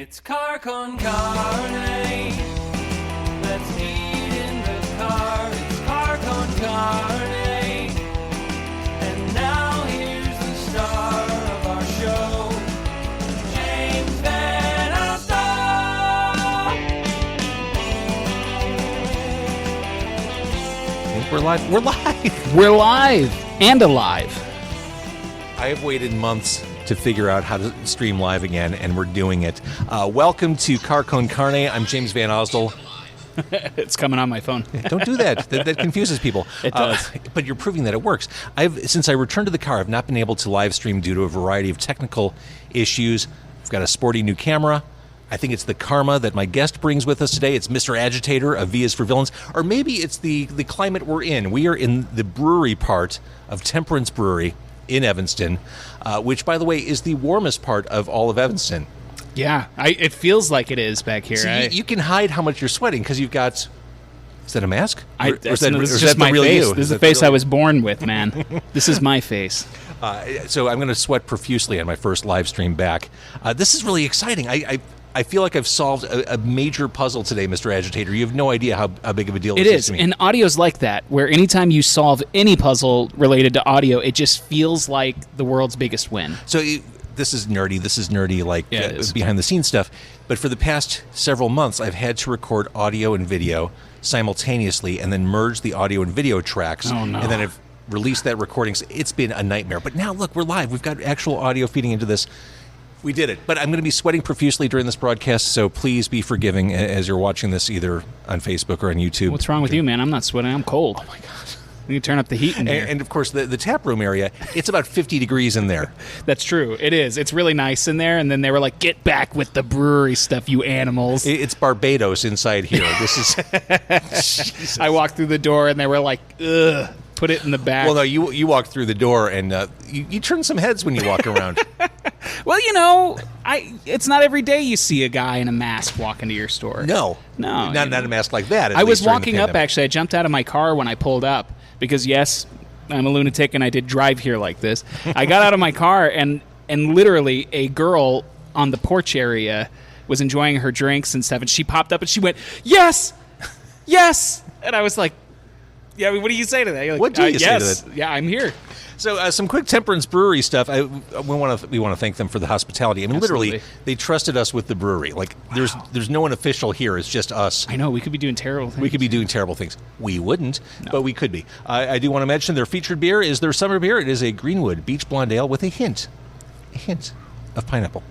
It's Car Con Carne. Let's eat in the car. It's Car Con Carne. And now here's the star of our show, James Van Alstyne. We're live. We're live. We're live and alive. I have waited months to figure out how to stream live again, and we're doing it. Welcome to Car Con Carne. I'm James Van Alstyne. It's coming on my phone. Don't do that. That confuses people. It does. But you're proving that it works. Since I returned to the car, I've not been able to live stream due to a variety of technical issues. I've got a sporty new camera. I think it's the karma that my guest brings with us today. It's Mr. Agitator of V is for Villains. Or maybe it's the climate we're in. We are in the brewery part of Temperance Brewery in Evanston, which, by the way, is the warmest part of all of Evanston. Yeah, it feels like it is back here. So you can hide how much you're sweating because you've got... Is that a mask? This is just my face. This is the face I was born with, man. This is my face. So I'm going to sweat profusely on my first live stream back. This is really exciting. I feel like I've solved a major puzzle today, Mr. Agitator. You have no idea how big of a deal it this is to me. And audio's like that, where anytime you solve any puzzle related to audio, it just feels like the world's biggest win. So this is nerdy, like behind-the-scenes stuff. But for the past several months, I've had to record audio and video simultaneously and then merge the audio and video tracks. Oh, no. And then I've released that recording. So it's been a nightmare. But now, look, we're live. We've got actual audio feeding into this. We did it. But I'm going to be sweating profusely during this broadcast, so please be forgiving as you're watching this either on Facebook or on YouTube. What's wrong with you, man? I'm not sweating. I'm cold. Oh, my God. You can turn up the heat in here. And of course, the tap room area, it's about 50 degrees in there. That's true. It is. It's really nice in there. And then they were like, get back with the brewery stuff, you animals. It's Barbados inside here. This is... I walked through the door, and they were like, ugh. Put it in the back. Well, no, you walk through the door, and you turn some heads when you walk around. Well, you know, it's not every day you see a guy in a mask walk into your store. No. Not a mask like that. I was walking up, actually. I jumped out of my car when I pulled up because, yes, I'm a lunatic, and I did drive here like this. I got out of my car, and literally a girl on the porch area was enjoying her drinks and stuff, and she popped up, and she went, yes, yes. And I was like, yeah, what do you say to that? You're like, what do you say to that? Yeah, I'm here. So some quick Temperance Brewery stuff. We want to thank them for the hospitality. I mean, Absolutely. Literally, they trusted us with the brewery. Like, there's no one official here. It's just us. I know. We could be doing terrible things. We could be doing terrible things. We wouldn't, but we could be. I do want to mention their featured beer is their summer beer. It is a Greenwood Beach Blonde Ale with a hint of pineapple.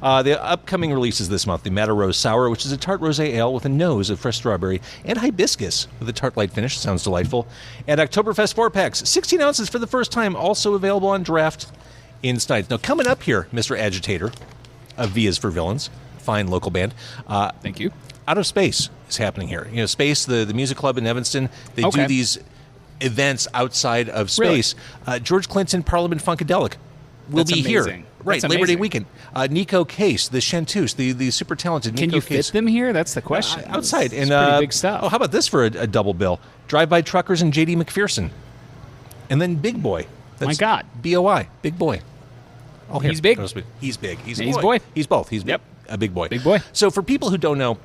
The upcoming releases this month, the Madder Rose Sour, which is a tart rosé ale with a nose of fresh strawberry, and hibiscus with a tart light finish. Sounds delightful. And Oktoberfest 4-packs, 16 ounces for the first time, also available on draft in Steins. Now, coming up here, Mr. Agitator of V is for Villains, fine local band. Thank you. Out of Space is happening here. You know, Space, the music club in Evanston, they do these events outside of space. Really? George Clinton Parliament Funkadelic will be amazing. Here. Right, That's Labor Day amazing. weekend. Nico Case, the Chanteuse, the super talented Nico Case. Can you fit them here? That's the question. Outside. It's pretty big stuff. Oh, how about this for a double bill? Drive-By Truckers and J.D. McPherson. And then Big Boy. That's My God. B-O-I, Big Boy. Oh, He's big. He's big. He's He's a boy. He's both. He's Yep. a big boy. Big boy. So for people who don't know,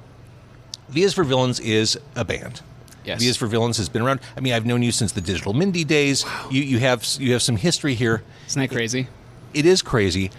V is for Villains is a band. Yes. V is for Villains has been around. I mean, I've known you since the Digital Mindy days. Wow. You have some history here. Isn't that crazy? It is crazy.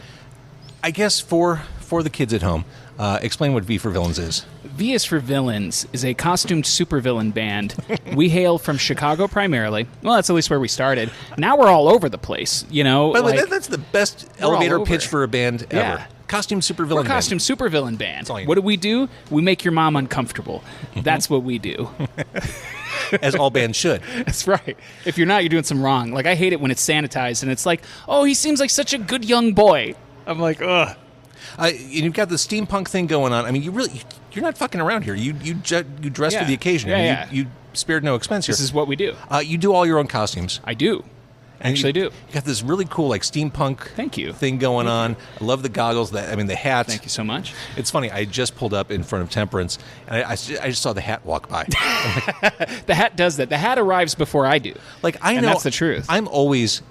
I guess for the kids at home, explain what V for Villains is. V is for Villains is a costumed supervillain band. We hail from Chicago primarily. Well, that's at least where we started. Now we're all over the place, you know. By the way, that's the best elevator pitch for a band ever. Yeah. Costume supervillain We're band. costume supervillain band. all you What need. do we do? We make your mom uncomfortable. That's what we do. As all bands should. That's right. If you're not, you're doing some wrong. Like, I hate it when it's sanitized and it's like, oh, he seems like such a good young boy. I'm like, ugh. You've got the steampunk thing going on. I mean, you're not fucking around here. You dress for the occasion. Yeah, You spared no expense here. This is what we do. You do all your own costumes. I do. Actually do. You got this really cool like steampunk Thank you. thing going on. I love the goggles. The hat. Thank you so much. It's funny. I just pulled up in front of Temperance, and I just saw the hat walk by. The hat does that. The hat arrives before I do. Like I know, and that's the truth. I'm always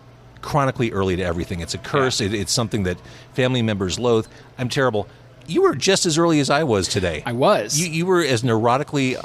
chronically early to everything. It's a curse. Yeah. It's something that family members loathe. I'm terrible. You were just as early as I was today. I was. You were as neurotically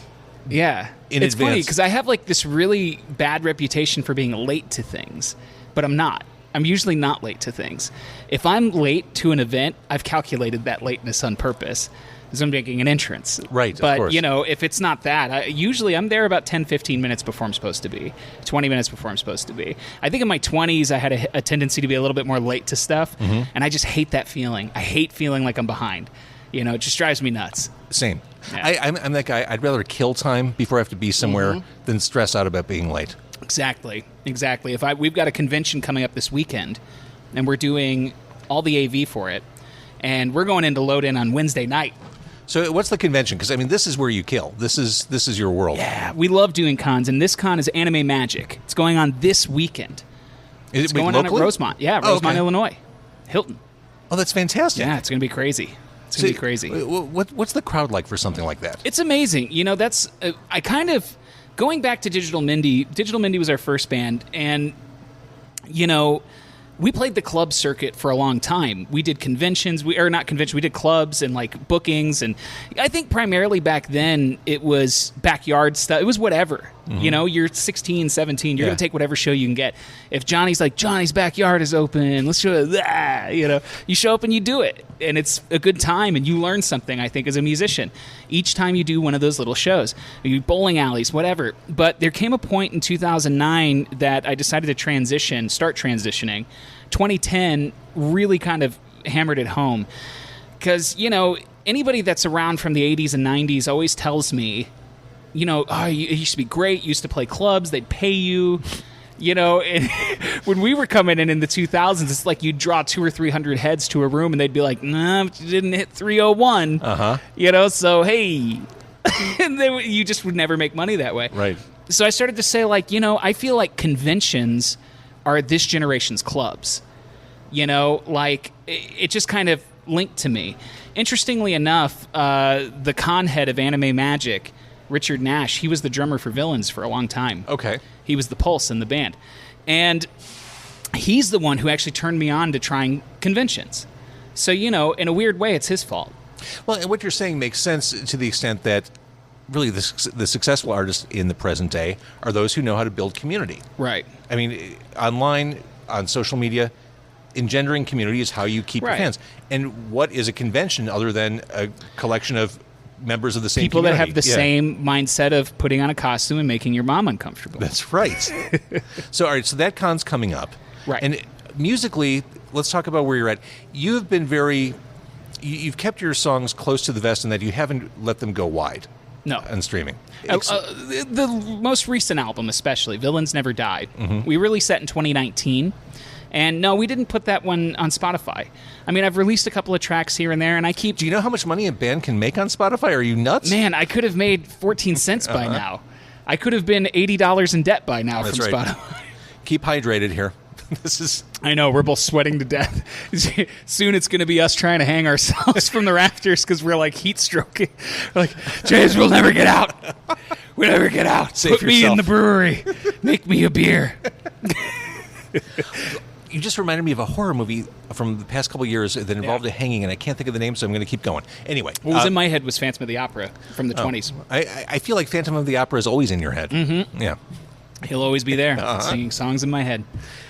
Yeah. in it's funny advance. because I have like this really bad reputation for being late to things, but I'm not. I'm usually not late to things. If I'm late to an event, I've calculated that lateness on purpose because I'm making an entrance. Right, of But, course. if it's not that, usually I'm there about 10, 15 minutes before I'm supposed to be, 20 minutes before I'm supposed to be. I think in my 20s, I had a tendency to be a little bit more late to stuff, and I just hate that feeling. I hate feeling like I'm behind. It just drives me nuts. Same. Yeah. I'm that guy. I'd rather kill time before I have to be somewhere than stress out about being late. Exactly. We've got a convention coming up this weekend, and we're doing all the AV for it, and we're going into load in on Wednesday night. So what's the convention? Because, this is where you kill. This is your world. Yeah, we love doing cons, and this con is Anime Magic. It's going on this weekend. Is It's it going on at locally? Rosemont. Yeah, Oh, Rosemont, okay. Illinois. Hilton. Oh, that's fantastic. Yeah, it's going to be crazy. It's going to be crazy. What's the crowd like for something like that? It's amazing. That's I kind of going back to Digital Mindy. Digital Mindy was our first band, and we played the club circuit for a long time. We did conventions, we did clubs and like bookings, and I think primarily back then it was backyard stuff. It was whatever. You're 16, 17, you're Yeah. going to take whatever show you can get. If Johnny's like, Johnny's backyard is open, let's show that, you show up and you do it. And it's a good time, and you learn something, I think, as a musician. Each time you do one of those little shows, you bowling alleys, whatever. But there came a point in 2009 that I decided to start transitioning. 2010 really kind of hammered it home. Because, anybody that's around from the 80s and 90s always tells me, it used to be great, you used to play clubs, they'd pay you. And when we were coming in the 2000s, it's like you'd draw 200 or 300 heads to a room, and they'd be like, "Nah, but you didn't hit 301." So hey, and then you just would never make money that way. Right. So I started to say, I feel like conventions are this generation's clubs. It just kind of linked to me. Interestingly enough, the con head of Anime Magic, Richard Nash, he was the drummer for Villains for a long time. Okay. He was the pulse in the band. And he's the one who actually turned me on to trying conventions. So, in a weird way, it's his fault. Well, and what you're saying makes sense to the extent that really the successful artists in the present day are those who know how to build community. Right. Online, on social media, engendering community is how you keep your Right. fans. And what is a convention other than a collection of members of the same People that community? have the Yeah. same mindset of putting on a costume and making your mom uncomfortable. That's right. So, all right, so that con's coming up. Right. And musically, let's talk about where you're at. You've been you've kept your songs close to the vest in that you haven't let them go wide No. on streaming. The most recent album, especially, Villains Never Die, Mm-hmm. we released that in 2019. And no, we didn't put that one on Spotify. I've released a couple of tracks here and there, and I keep... Do you know how much money a band can make on Spotify? Are you nuts? Man, I could have made 14 cents by now. I could have been $80 in debt by now That's from right. Spotify. Keep hydrated here. This is... I know, we're both sweating to death. Soon it's going to be us trying to hang ourselves from the rafters because we're like heat stroking. We're like, James, we'll never get out. We'll never get out. Save Put me in yourself. the brewery. Make me a beer. You just reminded me of a horror movie from the past couple of years that involved a hanging, and I can't think of the name, so I'm going to keep going. Anyway. What was in my head was Phantom of the Opera from the 20s. I feel like Phantom of the Opera is always in your head. Mm-hmm. Yeah. He'll always be there singing songs in my head.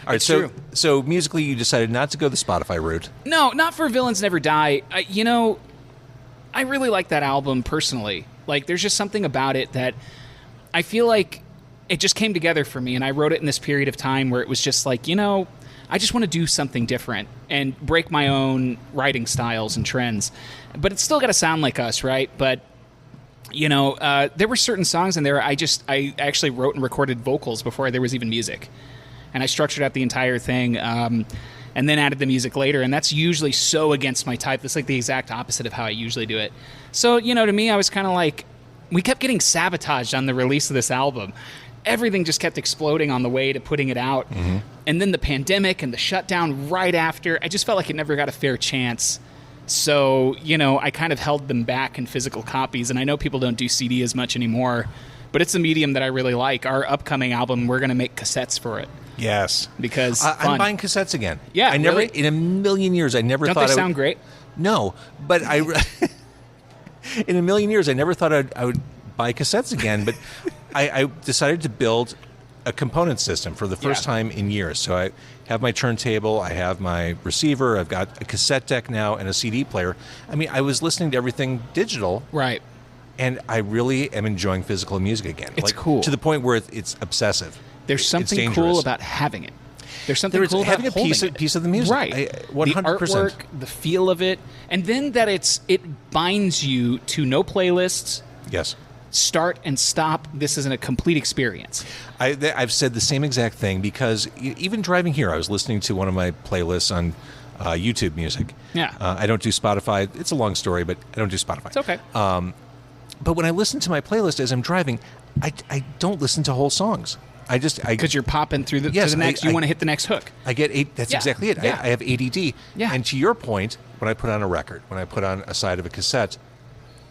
All right, It's so true. so musically you decided not to go the Spotify route. No, not for Villains Never Die. I really like that album personally. There's just something about it that I feel like it just came together for me, and I wrote it in this period of time where it was just like, I just want to do something different and break my own writing styles and trends. But it's still got to sound like us, right? But, there were certain songs in there I actually wrote and recorded vocals before there was even music. And I structured out the entire thing and then added the music later. And that's usually so against my type. That's like the exact opposite of how I usually do it. So, to me, I was kind of like, we kept getting sabotaged on the release of this album. Everything just kept exploding on the way to putting it out. Mm-hmm. And then the pandemic and the shutdown right after, I just felt like it never got a fair chance. So, I kind of held them back in physical copies. And I know people don't do CD as much anymore, but it's a medium that I really like. Our upcoming album, we're going to make cassettes for it. Yes. Because I'm buying cassettes again. Yeah, I never really? in a million years I never Don't thought they I would, sound great? No, but in a million years, I never thought I would buy cassettes again. But I decided to build a component system for the first time in years. So I have my turntable, I have my receiver, I've got a cassette deck now, and a CD player. I mean, I was listening to everything digital. Right. And I really am enjoying physical music again. It's cool. To the point where it's obsessive. There's something cool about having it. There's something cool about having a holding piece of the music. Right. 100%. The artwork, the feel of it, and then that it binds you to no playlists. Yes. Start and stop. This isn't a complete experience. I've said the same exact thing because even driving here, I was listening to one of my playlists on YouTube Music. Yeah. I don't do Spotify. It's a long story, but I don't do Spotify. It's okay. But when I listen to my playlist as I'm driving, I don't listen to whole songs. Because you're popping through to the next. You want to hit the next hook. I get eight. That's exactly it. Yeah. I have ADD. Yeah. And to your point, when I put on a record, when I put on a side of a cassette,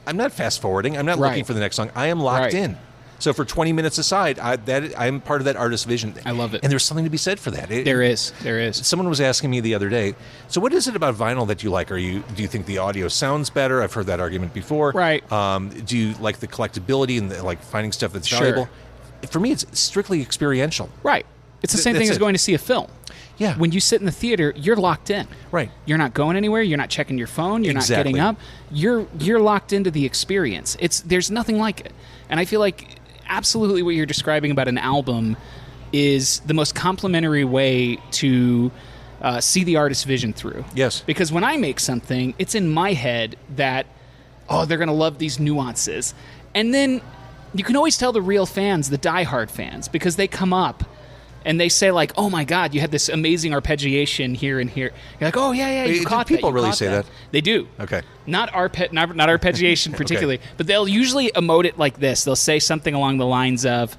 I'm not fast forwarding. I'm not looking for the next song. I am locked in. So for 20 minutes aside, I'm part of that artist's vision. I love it. And there's something to be said for that. There is. Someone was asking me the other day, so what is it about vinyl that you like? Do you think the audio sounds better? I've heard that argument before. Right. Do you like the collectability and like finding stuff that's valuable? For me, it's strictly experiential. Right. It's the same thing as going to see a film. Yeah. When you sit in the theater, you're locked in. Right. You're not going anywhere. You're not checking your phone. You're not getting up. You're locked into the experience. There's nothing like it. And I feel like absolutely what you're describing about an album is the most complimentary way to see the artist's vision through. Yes. Because when I make something, it's in my head that, they're going to love these nuances. And then you can always tell the real fans, the diehard fans, because they come up and they say like, "Oh my God, you had this amazing arpeggiation here and here." You're like, "Oh yeah, you caught that." People really say that? They do. Okay. Not arpeggiation particularly, but they'll usually emote it like this. They'll say something along the lines of,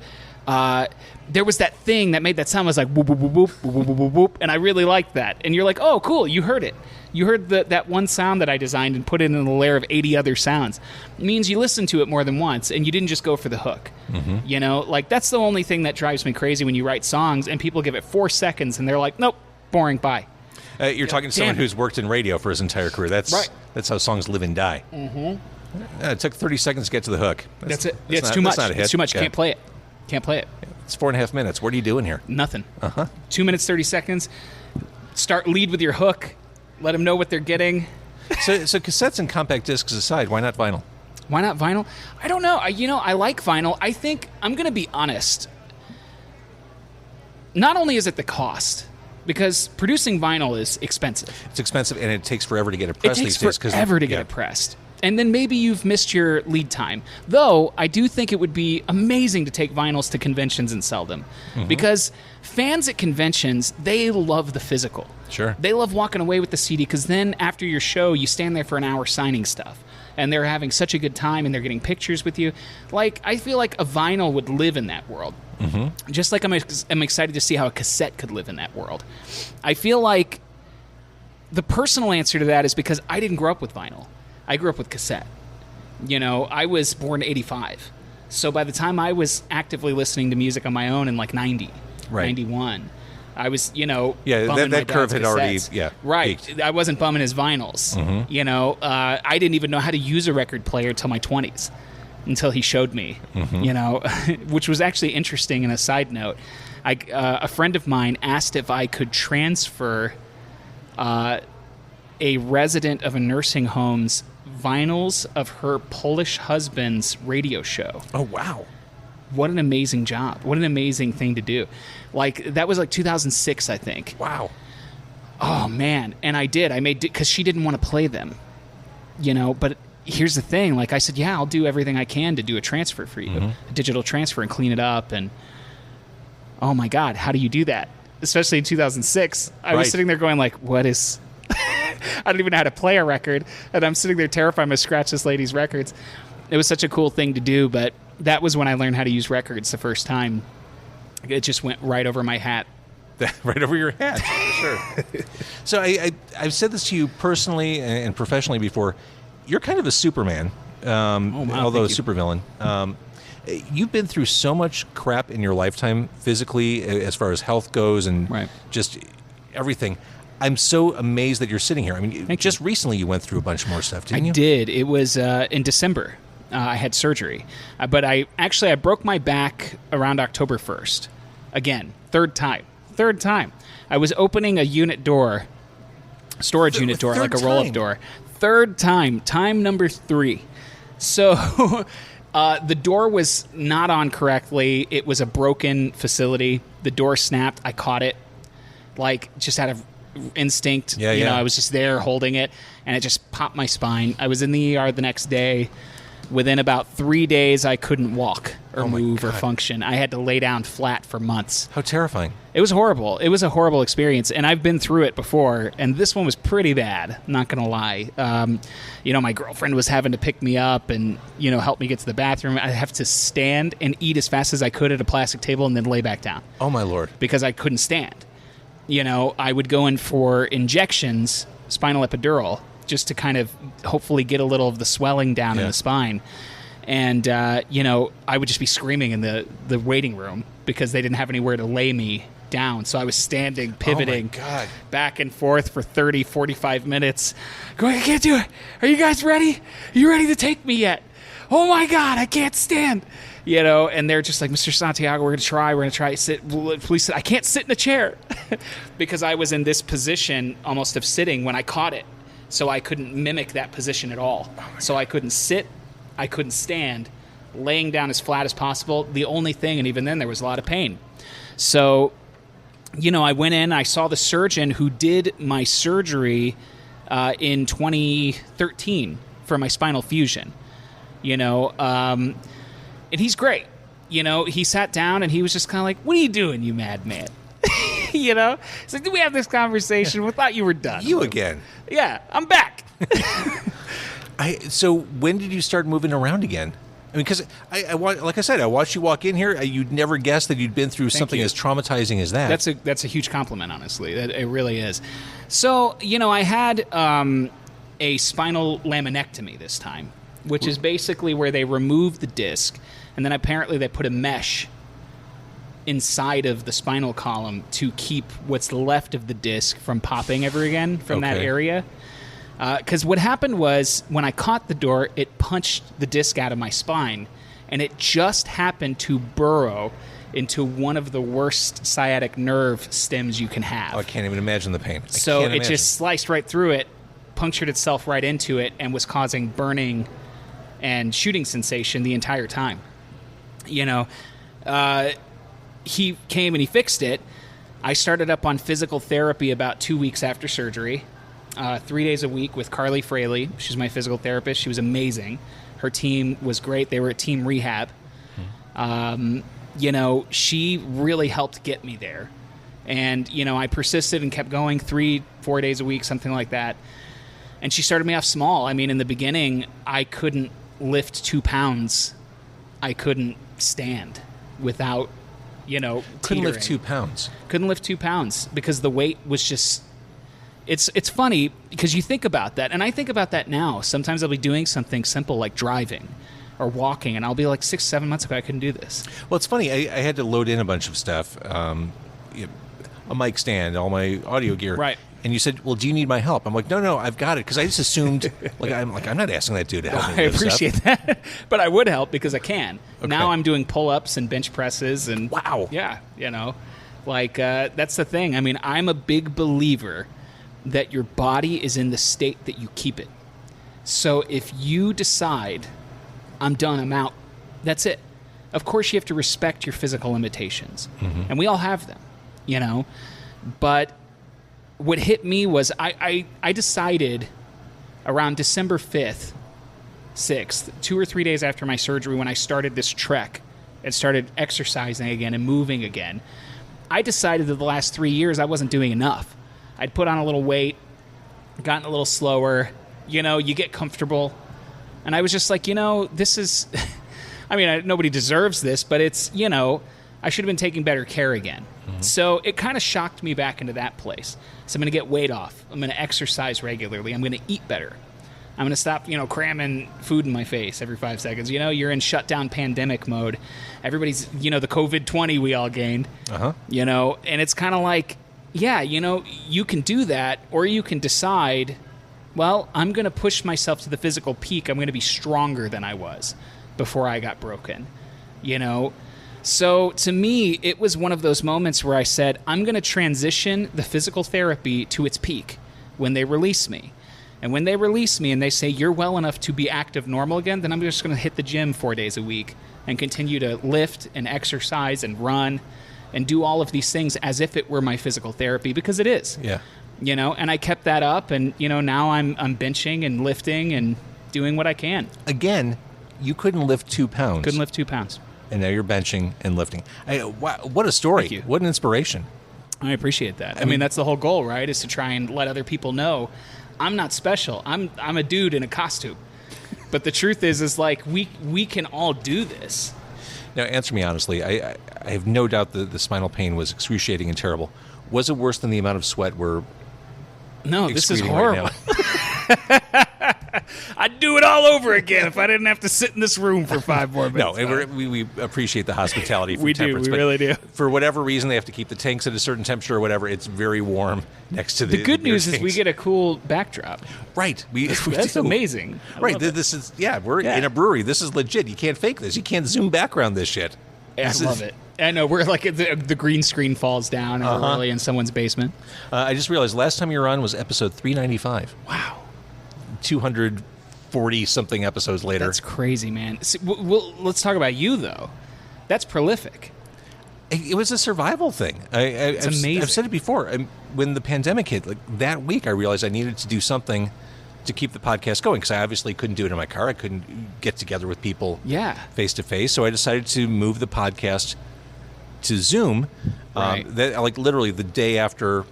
"There was that thing that made that sound." It was like whoop whoop whoop whoop whoop whoop whoop whoop, and I really liked that. And you're like, "Oh, cool, you heard it. You heard that one sound that I designed and put it in a layer of 80 other sounds." It means you listened to it more than once, and you didn't just go for the hook. Mm-hmm. You know, like that's the only thing that drives me crazy when you write songs and people give it 4 seconds and they're like, "Nope, boring, bye." You're talking to someone who's worked in radio for his entire career. That's right. That's how songs live and die. Mm-hmm. It took 30 seconds to get to the hook. That's it. It's too much. It's too much. Yeah. Can't play it. It's 4.5 minutes. What are you doing here? Nothing. 2 minutes, 30 seconds. Lead with your hook. Let them know what they're getting. So cassettes and compact discs aside, why not vinyl? Why not vinyl? I don't know. I like vinyl. I think, I'm going to be honest, not only is it the cost, because producing vinyl is expensive. It's expensive, and it takes forever to get it pressed these days. It takes forever to get it pressed. And then maybe you've missed your lead time. Though, I do think it would be amazing to take vinyls to conventions and sell them. Mm-hmm. Because fans at conventions, they love the physical. Sure. They love walking away with the CD, because then after your show, you stand there for an hour signing stuff. And they're having such a good time, and they're getting pictures with you. Like, I feel like a vinyl would live in that world. Mm-hmm. Just like I'm excited to see how a cassette could live in that world. I feel like the personal answer to that is because I didn't grow up with vinyl. I grew up with cassette. You know, I was born in 85. So by the time I was actively listening to music on my own in like 90, 91, I was, bumming that curve had cassettes. already, Right. peaked. I wasn't bumming his vinyls. Mm-hmm. I didn't even know how to use a record player until my 20s, until he showed me, which was actually interesting. And a side note, a friend of mine asked if I could transfer a resident of a nursing home's vinyls of her Polish husband's radio show. Oh, wow. What an amazing job. What an amazing thing to do. Like, that was like 2006, I think. Wow. Oh, man. And I did. I made, because she didn't want to play them, but here's the thing. Like I said, yeah, I'll do everything I can to do a transfer for you, a digital transfer, and clean it up. And oh my God, how do you do that? Especially in 2006. I was sitting there going like, what is... I don't even know how to play a record, and I'm sitting there terrified I'm going to scratch this lady's records. It was such a cool thing to do, but that was when I learned how to use records the first time. It just went right over my hat. Right over your hat, sure. So I've said this to you personally and professionally before. You're kind of a Superman, although a supervillain. You've been through so much crap in your lifetime, physically, as far as health goes, and just everything. I'm so amazed that you're sitting here. I mean, Thank just recently you went through a bunch more stuff, didn't you? I did. It was in December. I had surgery. But I broke my back around October 1st. Again, third time. I was opening a unit door, storage unit door, like a roll-up door. Third time number 3. So the door was not on correctly. It was a broken facility. The door snapped. I caught it, like just out of instinct. Yeah, you know, yeah. I was just there holding it, and it just popped my spine. I was in the ER the next day. Within about 3 days, I couldn't walk or move or function. I had to lay down flat for months. How terrifying. It was horrible. It was a horrible experience, and I've been through it before, and this one was pretty bad, not going to lie. You know, my girlfriend was having to pick me up and, you know, help me get to the bathroom. I'd have to stand and eat as fast as I could at a plastic table and then lay back down. Oh, my Lord. Because I couldn't stand. You know, I would go in for injections, spinal epidural, just to kind of hopefully get a little of the swelling down in the spine. And, you know, I would just be screaming in the waiting room because they didn't have anywhere to lay me down. So I was standing, pivoting back and forth for 30, 45 minutes. Going, I can't do it. Are you guys ready? Are you ready to take me yet? Oh, my God, I can't stand. You know, and they're just like, Mr. Santiago, we're going to try. Sit. Please sit. I can't sit in a chair because I was in this position almost of sitting when I caught it. So I couldn't mimic that position at all. So I couldn't sit, I couldn't stand, laying down as flat as possible. The only thing, and even then there was a lot of pain. So, you know, I went in, I saw the surgeon who did my surgery in 2013 for my spinal fusion. You know, and he's great. You know, he sat down and he was just kind of like, what are you doing, you madman? You know? He's like, did we have this conversation? We thought you were done. You again. Yeah, I'm back. So when did you start moving around again? I mean, because like I said, I watched you walk in here. You'd never guess that you'd been through something as traumatizing as that. That's a huge compliment, honestly. It really is. So, you know, I had a spinal laminectomy this time, which is basically where they remove the disc, and then apparently they put a mesh inside of the spinal column to keep what's left of the disc from popping ever again from that area. Because what happened was when I caught the door, it punched the disc out of my spine, and it just happened to burrow into one of the worst sciatic nerve stems you can have. Oh, I can't even imagine the pain. So it just sliced right through it, punctured itself right into it, and was causing burning and shooting sensation the entire time. You know, he came and he fixed it. I started up on physical therapy about 2 weeks after surgery, 3 days a week with Carly Fraley. She's my physical therapist. She was amazing. Her team was great. They were at team rehab. You know, she really helped get me there. And, you know, I persisted and kept going 3-4 days a week, something like that. And she started me off small. I mean, in the beginning, I couldn't lift 2 pounds. I couldn't stand without, you know, couldn't teetering. lift 2 pounds. Couldn't lift 2 pounds because the weight was just... It's funny because you think about that, and I think about that now. Sometimes I'll be doing something simple like driving or walking, and I'll be like 6-7 months ago, I couldn't do this. Well, it's funny. I had to load in a bunch of stuff, a mic stand, all my audio gear. Right. And you said, well, do you need my help? I'm like, no, I've got it. Because I just assumed, I'm not asking that dude to help me I with appreciate stuff. that. But I would help because I can. Okay. Now I'm doing pull-ups and bench presses. And wow. Yeah, you know. Like, that's the thing. I mean, I'm a big believer that your body is in the state that you keep it. So if you decide, I'm done, I'm out, that's it. Of course, you have to respect your physical limitations. Mm-hmm. And we all have them, you know. But what hit me was I decided around December 5th, 6th, 2 or 3 days after my surgery when I started this trek and started exercising again and moving again, I decided that the last 3 years I wasn't doing enough. I'd put on a little weight, gotten a little slower, you know, you get comfortable. And I was just like, you know, this is, I mean, nobody deserves this, but it's, you know, I should have been taking better care again. Mm-hmm. So it kind of shocked me back into that place. So I'm going to get weight off. I'm going to exercise regularly. I'm going to eat better. I'm going to stop, you know, cramming food in my face every 5 seconds. You know, you're in shutdown pandemic mode. Everybody's, you know, the COVID-20 we all gained, you know, and it's kind of like, yeah, you can do that, or you can decide, well, I'm going to push myself to the physical peak. I'm going to be stronger than I was before I got broken, So to me, it was one of those moments where I said, I'm going to transition the physical therapy to its peak when they release me. And when they release me and they say, you're well enough to be active normal again, then I'm just going to hit the gym 4 days a week and continue to lift and exercise and run and do all of these things as if it were my physical therapy, because it is. Yeah. And I kept that up, and now I'm benching and lifting and doing what I can. Again, you couldn't lift 2 pounds. Couldn't lift 2 pounds. And now you're benching and lifting. What a story. Thank you. What an inspiration. I appreciate that. I mean, that's the whole goal, right? Is to try and let other people know I'm not special. I'm a dude in a costume. But the truth is like we can all do this. Now, answer me honestly. I have no doubt the spinal pain was excruciating and terrible. Was it worse than the amount of sweat we're No, this is excreting horrible. right now? I'd do it all over again if I didn't have to sit in this room for 5 more minutes. No, we appreciate the hospitality from We do, Temperance. we but really do. For whatever reason, they have to keep the tanks at a certain temperature or whatever. It's very warm next to the The good beer news is we tanks. get a cool backdrop. Right. We That's do. amazing. I Right. love it. This is, we're Yeah. in a brewery. This is legit. You can't fake this. You can't zoom background this shit. I love it. I know, we're like, the green screen falls down and we're really in someone's basement. I just realized last time you were on was episode 395. Wow. 240-something episodes later. That's crazy, man. See, let's talk about you, though. That's prolific. It was a survival thing. It's amazing. I've said it before. When the pandemic hit, like that week, I realized I needed to do something to keep the podcast going, because I obviously couldn't do it in my car. I couldn't get together with people face to face. So I decided to move the podcast to Zoom. Right. Like literally the day after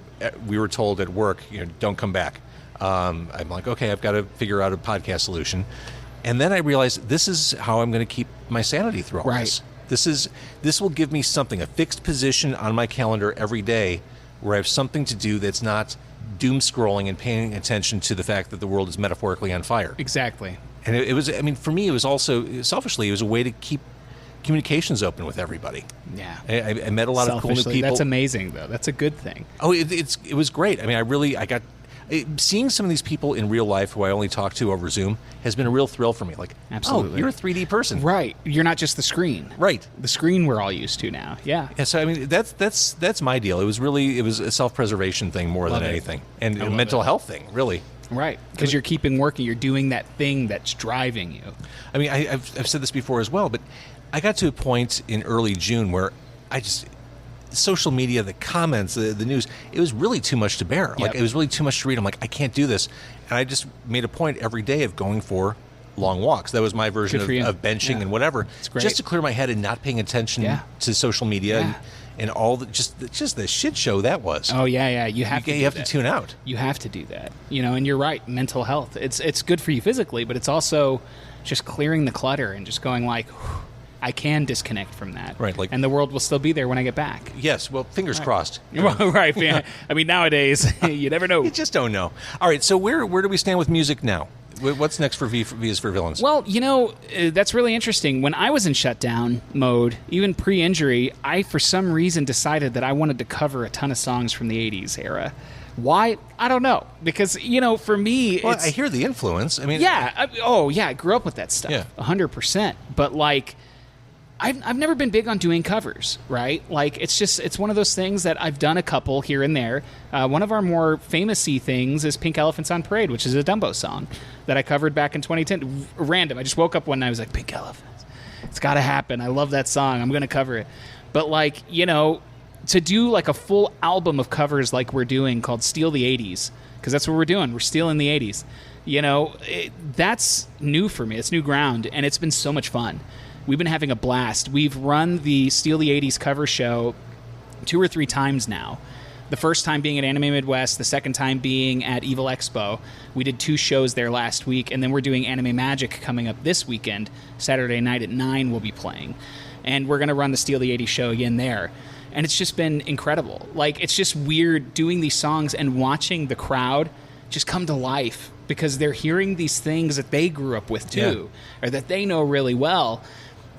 we were told at work, don't come back. I'm like, okay, I've got to figure out a podcast solution. And then I realized this is how I'm going to keep my sanity through all this. This will give me something, a fixed position on my calendar every day where I have something to do that's not doom scrolling and paying attention to the fact that the world is metaphorically on fire. Exactly. And it was, for me, it was also, selfishly, it was a way to keep communications open with everybody. Yeah. I met a lot of cool new people. That's amazing, though. That's a good thing. Oh, it was great. I got seeing some of these people in real life who I only talk to over Zoom has been a real thrill for me. Like, absolutely. Oh, you're a 3D person. Right. You're not just the screen. Right. The screen we're all used to now. Yeah. Yeah, so that's my deal. It was a self-preservation thing more than anything. And a mental health thing, really. Right. Because you're keeping working. You're doing that thing that's driving you. I've said this before as well, but I got to a point in early June where social media, the comments, the news, it was really too much to bear. Yep. Like, it was really too much to read. I'm like, I can't do this. And I just made a point every day of going for long walks. That was my version of benching and whatever. Just to clear my head and not paying attention to social media and all the just the shit show that was. Oh, yeah. You have to tune out. You have to do that. And you're right, mental health. It's good for you physically, but it's also just clearing the clutter and just going like, I can disconnect from that. Right. And the world will still be there when I get back. Yes. Well, fingers crossed. Right. Yeah. Nowadays, you never know. You just don't know. All right. So where do we stand with music now? What's next for V is for Villains? Well, that's really interesting. When I was in shutdown mode, even pre-injury, I, for some reason, decided that I wanted to cover a ton of songs from the 80s era. Why? I don't know. Because, for me, I hear the influence. I grew up with that stuff. 100%. But, I've never been big on doing covers, right? It's one of those things that I've done a couple here and there. One of our more famous-y things is Pink Elephants on Parade, which is a Dumbo song that I covered back in 2010. Random. I just woke up one night, I was like, Pink Elephants. It's got to happen. I love that song. I'm going to cover it. But, to do, a full album of covers like we're doing called Steal the 80s, because that's what we're doing. We're stealing the 80s. That's new for me. It's new ground, and it's been so much fun. We've been having a blast. We've run the Steal the 80s cover show 2 or 3 times now. The first time being at Anime Midwest, the second time being at Evil Expo. We did 2 shows there last week, and then we're doing Anime Magic coming up this weekend. Saturday night at 9 we'll be playing. And we're going to run the Steal the 80s show again there. And it's just been incredible. It's just weird doing these songs and watching the crowd just come to life because they're hearing these things that they grew up with too, or that they know really well.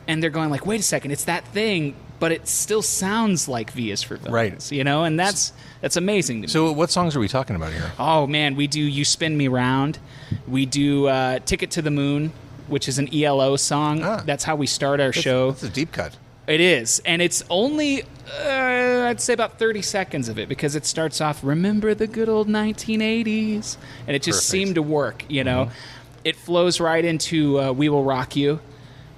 And they're going wait a second, it's that thing, but it still sounds like V is for Villains. Right. You know, and that's amazing to me. So what songs are we talking about here? Oh, man, we do You Spin Me Round. We do Ticket to the Moon, which is an ELO song. That's how we start our show. That's a deep cut. It is. And it's only, I'd say about 30 seconds of it, because it starts off, remember the good old 1980s. And it just seemed to work, you know. It flows right into We Will Rock You,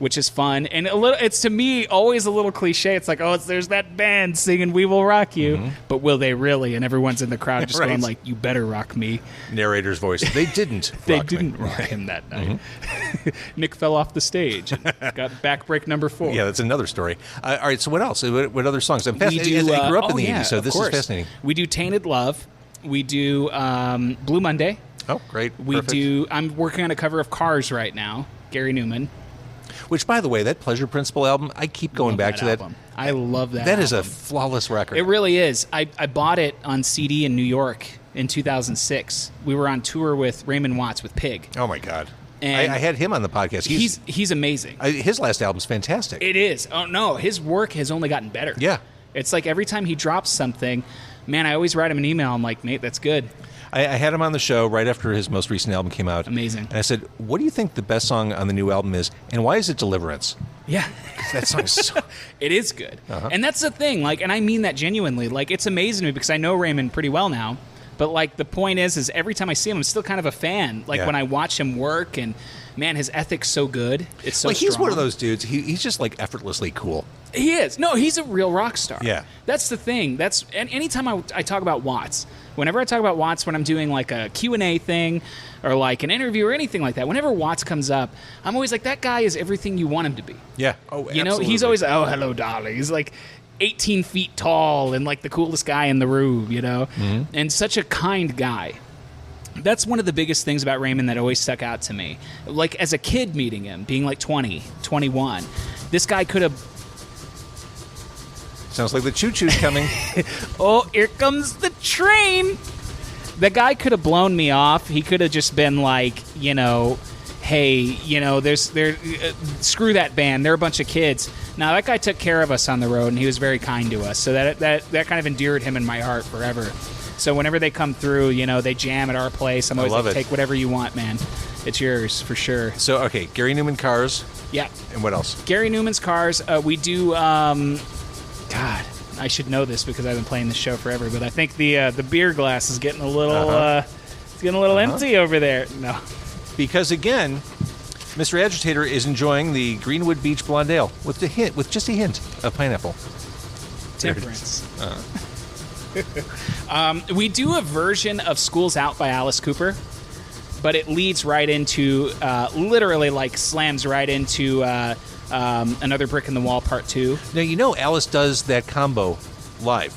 which is fun. And it's, to me, always a little cliche. It's like, there's that band singing We Will Rock You. But will they really? And everyone's in the crowd just going like, you better rock me. Narrator's voice. They didn't They rock me. didn't rock him that night. Nick fell off the stage. Got back break number 4. Yeah, that's another story. All right, so what else? What other songs? I'm fascinated. I grew up in the 80s, so this is fascinating. We do Tainted Love. We do Blue Monday. Oh, great. We Perfect. do. I'm working on a cover of Cars right now. Gary Newman. Which, by the way, that Pleasure Principle album, I keep going back to that. Album. I love that. That is a album. flawless record. It really is. I bought it on CD in New York in 2006. We were on tour with Raymond Watts with Pig. Oh my God! And I had him on the podcast. He's amazing. His last album's fantastic. It is. Oh no, his work has only gotten better. Yeah. It's like every time he drops something, man, I always write him an email. I'm like, mate, that's good. I had him on the show right after his most recent album came out. Amazing. And I said, what do you think the best song on the new album is, and why is it Deliverance? Yeah. That song is so... It is good. And that's the thing, like, and I mean that genuinely. Like, it's amazing to me because I know Raymond pretty well now. But, like, the point is every time I see him, I'm still kind of a fan. Like, when I watch him work, and, man, his ethic's so good. It's so he's strong. one of those dudes. He's just, like, effortlessly cool. He is. No, he's a real rock star. Yeah. That's the thing. And anytime I talk about Watts, whenever I talk about Watts when I'm doing like a Q&A thing or like an interview or anything like that, whenever Watts comes up, I'm always like, that guy is everything you want him to be. Yeah. Oh, you know, he's always, oh, hello, darling. He's like 18 feet tall and like the coolest guy in the room, you know, and such a kind guy. That's one of the biggest things about Raymond that always stuck out to me. Like as a kid meeting him, being like 20, 21, this guy could have... Sounds like the choo-choo's coming. Oh, here comes the train. The guy could have blown me off. He could have just been like, you know, hey, you know, screw that band. They're a bunch of kids. Now, that guy took care of us on the road, and he was very kind to us. So that kind of endeared him in my heart forever. So whenever they come through, you know, they jam at our place. I'm always like, take whatever you want, man. It's yours for sure. So, okay, Gary Newman Cars. Yeah. And what else? Gary Newman's Cars. We do... God, I should know this because I've been playing this show forever, but I think the beer glass is getting a little it's getting a little empty over there. No, because again, Mr. Agitator is enjoying the Greenwood Beach Blonde Ale with just a hint of pineapple. Temperance. We do a version of "School's Out" by Alice Cooper, but it leads right into literally like slams right into. Another Brick in the Wall Part 2. Now, you know Alice does that combo live.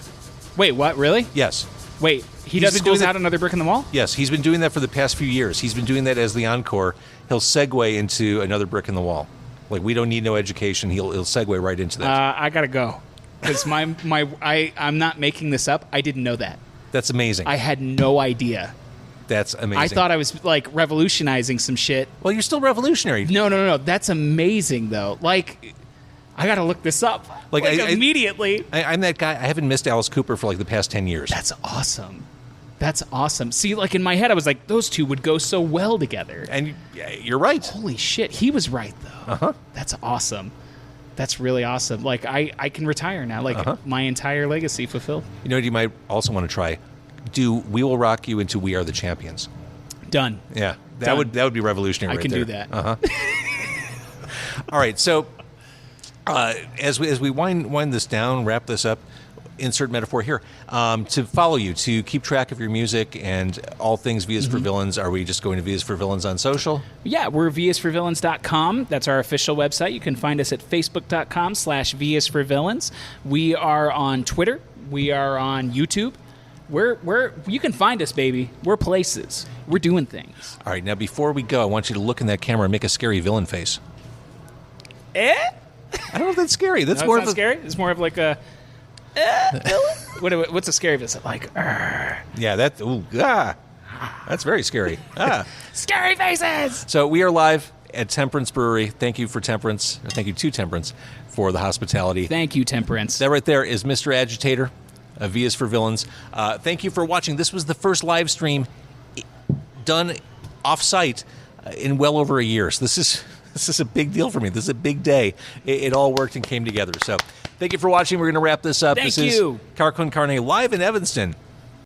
Wait, what? Really? Yes. Wait, he does Schools Out, Another Brick in the Wall? Yes, he's been doing that for the past few years. He's been doing that as the encore. He'll segue into Another Brick in the Wall. Like, we don't need no education. He'll segue right into that. I gotta go. Because I'm not making this up. I didn't know that. That's amazing. I had no idea. That's amazing. I thought I was, like, revolutionizing some shit. Well, you're still revolutionary. No. That's amazing, though. Like, I got to look this up. Like immediately. I'm that guy. I haven't missed Alice Cooper for, like, the past 10 years. That's awesome. That's awesome. See, like, in my head, I was like, those two would go so well together. And you're right. Holy shit. He was right, though. Uh-huh. That's awesome. That's really awesome. Like, I can retire now. Like, my entire legacy fulfilled. You know what you might also want to try? Do We Will Rock You into We Are the Champions. Done. Yeah. That would be revolutionary. I can do that. All right. So as we wind this down, wrap this up, insert metaphor here. To follow you, to keep track of your music and all things V is for Villains, are we just going to V is for Villains on social? Yeah, we're visforvillains.com. That's our official website. You can find us at facebook.com/V is for Villains. We are on Twitter. We are on YouTube. We're you can find us, baby. We're places. We're doing things. All right, now before we go, I want you to look in that camera and make a scary villain face. I don't know if that's scary. That's more of a... scary. It's more of like a what's a scary villain? Like yeah, that's very scary. Scary faces. So we are live at Temperance Brewery. Thank you for Temperance. Or thank you to Temperance for the hospitality. Thank you, Temperance. That right there is Mr. Agitator. V is for Villains. Thank you for watching. This was the first live stream done off-site in well over a year. So this is a big deal for me. This is a big day. It all worked and came together. So thank you for watching. We're going to wrap this up. Thank this you. is Car Con Carne live in Evanston.